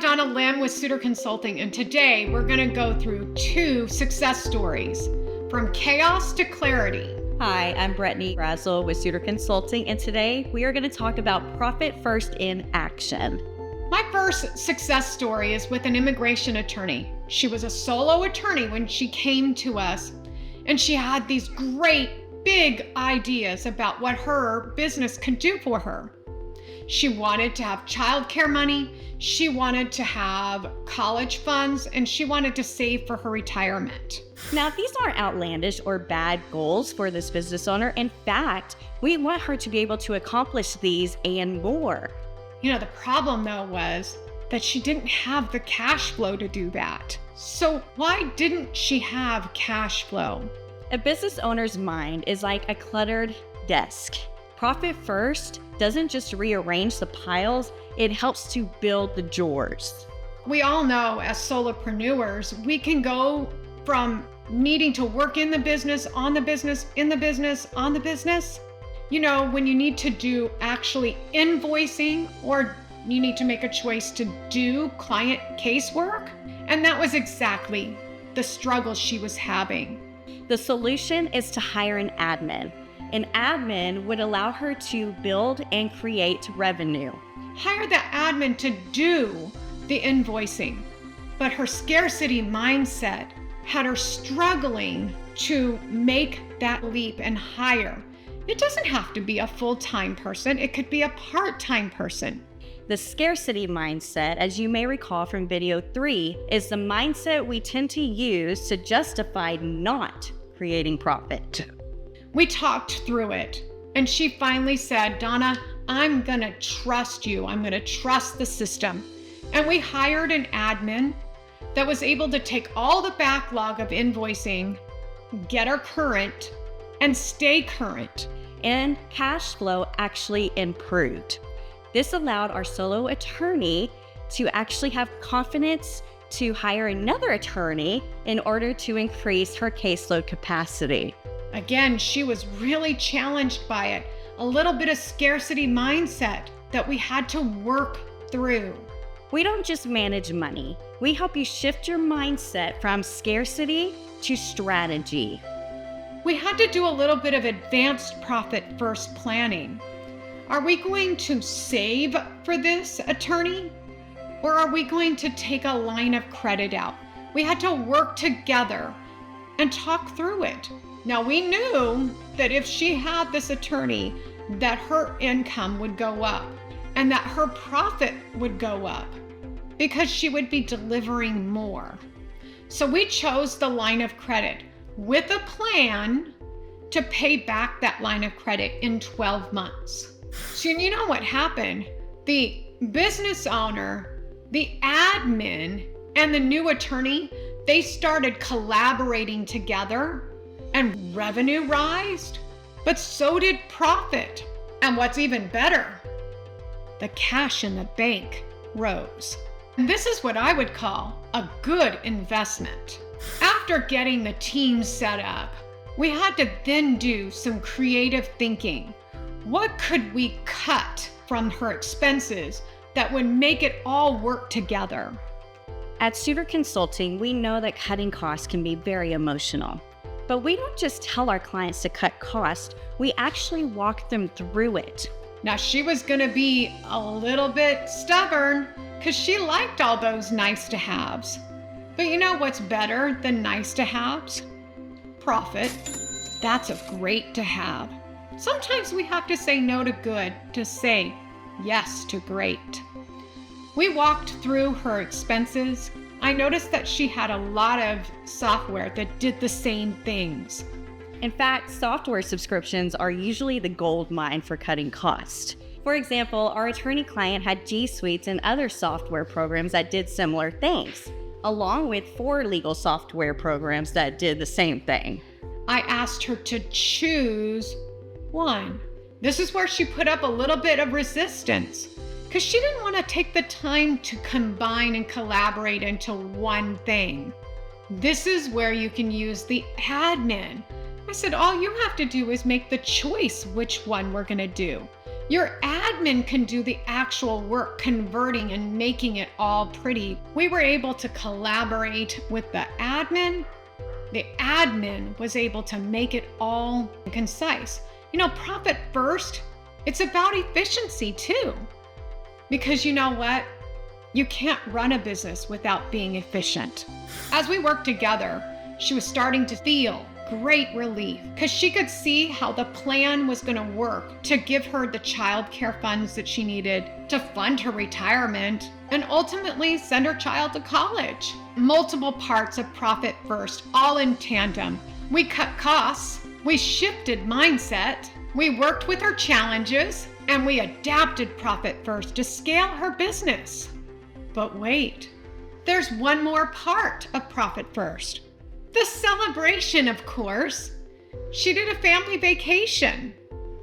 Donna Lim with Sooter Consulting, and today we're going to go through 2 success stories from chaos to clarity. Hi, I'm Brittany Brazel with Sooter Consulting, and today we are going to talk about profit first in action. My first success story is with an immigration attorney. She was a solo attorney when she came to us, and she had these great big ideas about what her business could do for her. She wanted to have childcare money, she wanted to have college funds, and she wanted to save for her retirement. Now, these aren't outlandish or bad goals for this business owner. In fact, we want her to be able to accomplish these and more. You know, the problem though was that she didn't have the cash flow to do that. So why didn't she have cash flow? A business owner's mind is like a cluttered desk. Profit first doesn't just rearrange the piles, it helps to build the drawers. We all know as solopreneurs, we can go from needing to work in the business, on the business, in the business, on the business. You know, when you need to do actually invoicing, or you need to make a choice to do client casework. And that was exactly the struggle she was having. The solution is to hire an admin. An admin would allow her to build and create revenue. Hire the admin to do the invoicing, but her scarcity mindset had her struggling to make that leap and hire. It doesn't have to be a full-time person, it could be a part-time person. The scarcity mindset, as you may recall from video 3, is the mindset we tend to use to justify not creating profit. We talked through it, and she finally said, Donna, I'm gonna trust you. I'm gonna trust the system. And we hired an admin that was able to take all the backlog of invoicing, get her current, and stay current. And cash flow actually improved. This allowed our solo attorney to actually have confidence to hire another attorney in order to increase her caseload capacity. Again, she was really challenged by it. A little bit of scarcity mindset that we had to work through. We don't just manage money. We help you shift your mindset from scarcity to strategy. We had to do a little bit of advanced profit first planning. Are we going to save for this attorney? Or are we going to take a line of credit out? We had to work together and talk through it. Now we knew that if she had this attorney, that her income would go up and that her profit would go up because she would be delivering more. So we chose the line of credit with a plan to pay back that line of credit in 12 months. So you know what happened? The business owner, the admin, and the new attorney, they started collaborating together, and revenue rised, but so did profit. And what's even better, the cash in the bank rose. And this is what I would call a good investment. After getting the team set up, we had to then do some creative thinking. What could we cut from her expenses that would make it all work together? At Sooter Consulting, we know that cutting costs can be very emotional. But we don't just tell our clients to cut costs, we actually walk them through it. Now she was gonna be a little bit stubborn because she liked all those nice to haves. But you know what's better than nice to haves? Profit. That's a great to have. Sometimes we have to say no to good to say yes to great. We walked through her expenses. I noticed that she had a lot of software that did the same things. In fact, software subscriptions are usually the gold mine for cutting costs. For example, our attorney client had G Suites and other software programs that did similar things, along with 4 legal software programs that did the same thing. I asked her to choose one. This is where she put up a little bit of resistance, because she didn't want to take the time to combine and collaborate into one thing. This is where you can use the admin. I said, all you have to do is make the choice which one we're going to do. Your admin can do the actual work, converting and making it all pretty. We were able to collaborate with the admin. The admin was able to make it all concise. Profit first, it's about efficiency too. Because you know what? You can't run a business without being efficient. As we worked together, she was starting to feel great relief because she could see how the plan was going to work to give her the child care funds that she needed to fund her retirement and ultimately send her child to college. Multiple parts of Profit First, all in tandem. We cut costs, we shifted mindset, we worked with her challenges, and we adapted Profit First to scale her business. But wait, there's one more part of Profit First. The celebration, of course. She did a family vacation,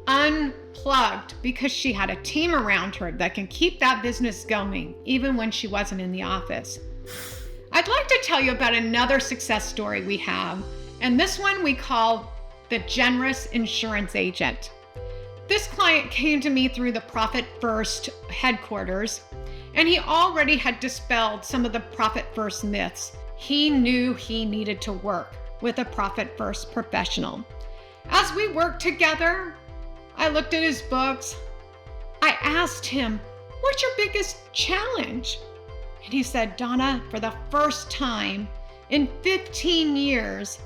unplugged, because she had a team around her that can keep that business going, even when she wasn't in the office. I'd like to tell you about another success story we have, and this one we call the generous insurance agent. This client came to me through the Profit First headquarters, and he already had dispelled some of the Profit First myths. He knew he needed to work with a Profit First professional. As we worked together, I looked at his books. I asked him, "What's your biggest challenge?" And he said, "Donna, for the first time in 15 years,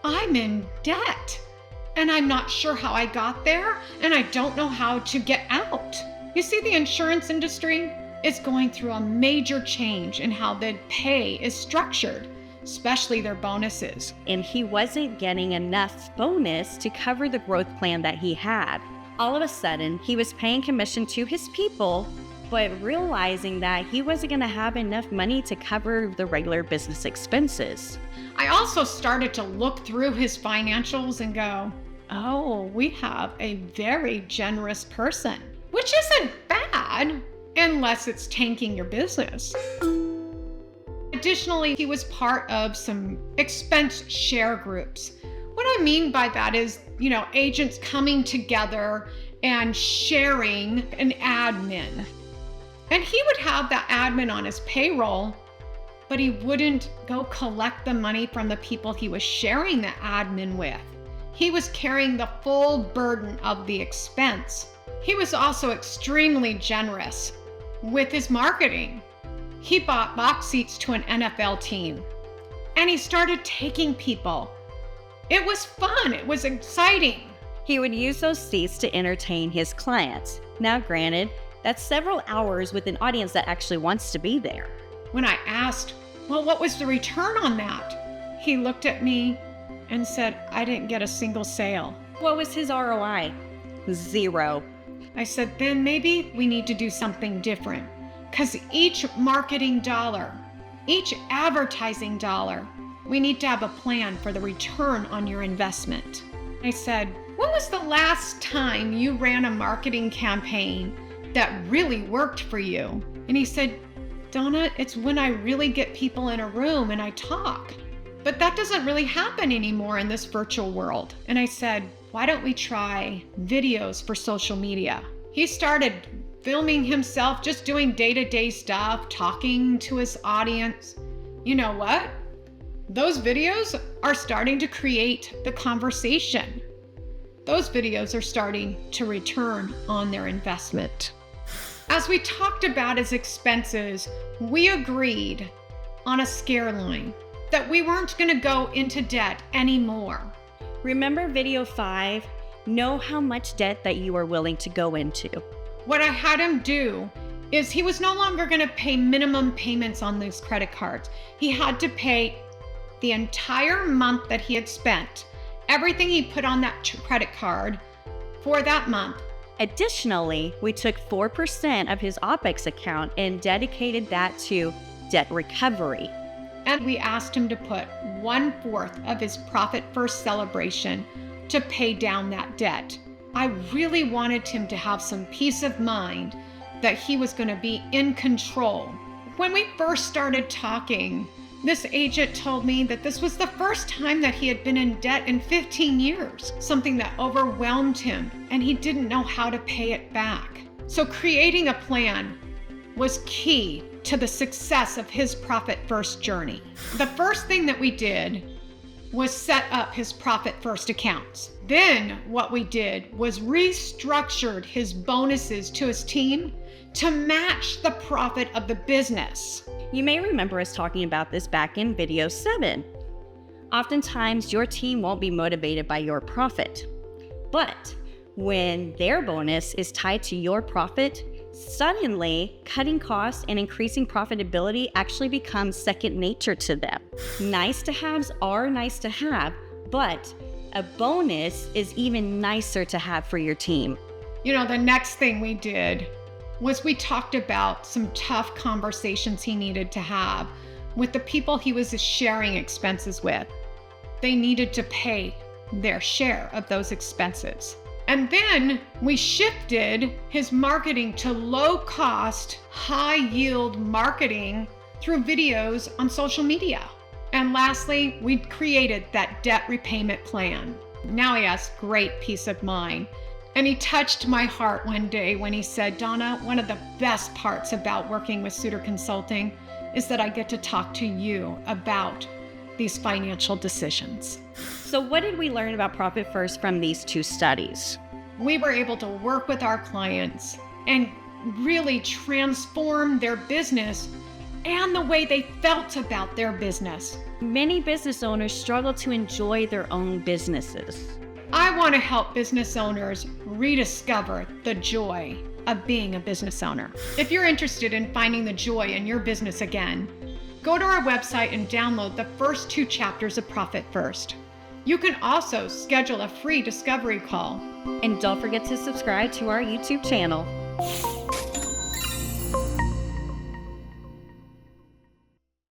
I'm in debt. And I'm not sure how I got there, and I don't know how to get out." You see, the insurance industry is going through a major change in how the pay is structured, especially their bonuses. And he wasn't getting enough bonus to cover the growth plan that he had. All of a sudden, he was paying commission to his people, but realizing that he wasn't going to have enough money to cover the regular business expenses. I also started to look through his financials and go, oh, we have a very generous person, which isn't bad unless it's tanking your business. Additionally, he was part of some expense share groups. What I mean by that is, agents coming together and sharing an admin. And he would have that admin on his payroll, but he wouldn't go collect the money from the people he was sharing the admin with. He was carrying the full burden of the expense. He was also extremely generous with his marketing. He bought box seats to an NFL team, and he started taking people. It was fun. It was exciting. He would use those seats to entertain his clients. Now, granted, that's several hours with an audience that actually wants to be there. When I asked, well, what was the return on that? He looked at me and said, I didn't get a single sale. What was his ROI? 0. I said, then maybe we need to do something different, because each marketing dollar, each advertising dollar, we need to have a plan for the return on your investment. I said, when was the last time you ran a marketing campaign that really worked for you? And he said, Donna, it's when I really get people in a room and I talk. But that doesn't really happen anymore in this virtual world. And I said, why don't we try videos for social media? He started filming himself, just doing day-to-day stuff, talking to his audience. You know what? Those videos are starting to create the conversation. Those videos are starting to return on their investment. As we talked about his expenses, we agreed on a scare line that we weren't going to go into debt anymore. Remember video 5? Know how much debt that you are willing to go into. What I had him do is he was no longer going to pay minimum payments on these credit cards. He had to pay the entire month that he had spent, everything he put on that credit card for that month. Additionally, we took 4% of his OPEX account and dedicated that to debt recovery. And we asked him to put 1/4 of his Profit First celebration to pay down that debt. I really wanted him to have some peace of mind that he was going to be in control. When we first started talking, This agent told me that this was the first time that he had been in debt in 15 years, something that overwhelmed him, and he didn't know how to pay it back. So creating a plan was key to the success of his Profit First journey. The first thing that we did was set up his Profit First accounts. Then what we did was restructured his bonuses to his team to match the profit of the business. You may remember us talking about this back in video 7. Oftentimes, your team won't be motivated by your profit. But when their bonus is tied to your profit, suddenly cutting costs and increasing profitability actually becomes second nature to them. Nice to haves are nice to have, but a bonus is even nicer to have for your team. The next thing we did was we talked about some tough conversations he needed to have with the people he was sharing expenses with. They needed to pay their share of those expenses. And then we shifted his marketing to low-cost, high-yield marketing through videos on social media. And lastly, we created that debt repayment plan. Now he has great peace of mind. And he touched my heart one day when he said, "Donna, one of the best parts about working with Sooter Consulting is that I get to talk to you about these financial decisions." So what did we learn about Profit First from these 2 studies? We were able to work with our clients and really transform their business and the way they felt about their business. Many business owners struggle to enjoy their own businesses. I want to help business owners rediscover the joy of being a business owner. If you're interested in finding the joy in your business again, go to our website and download the first 2 chapters of Profit First. You can also schedule a free discovery call. And don't forget to subscribe to our YouTube channel.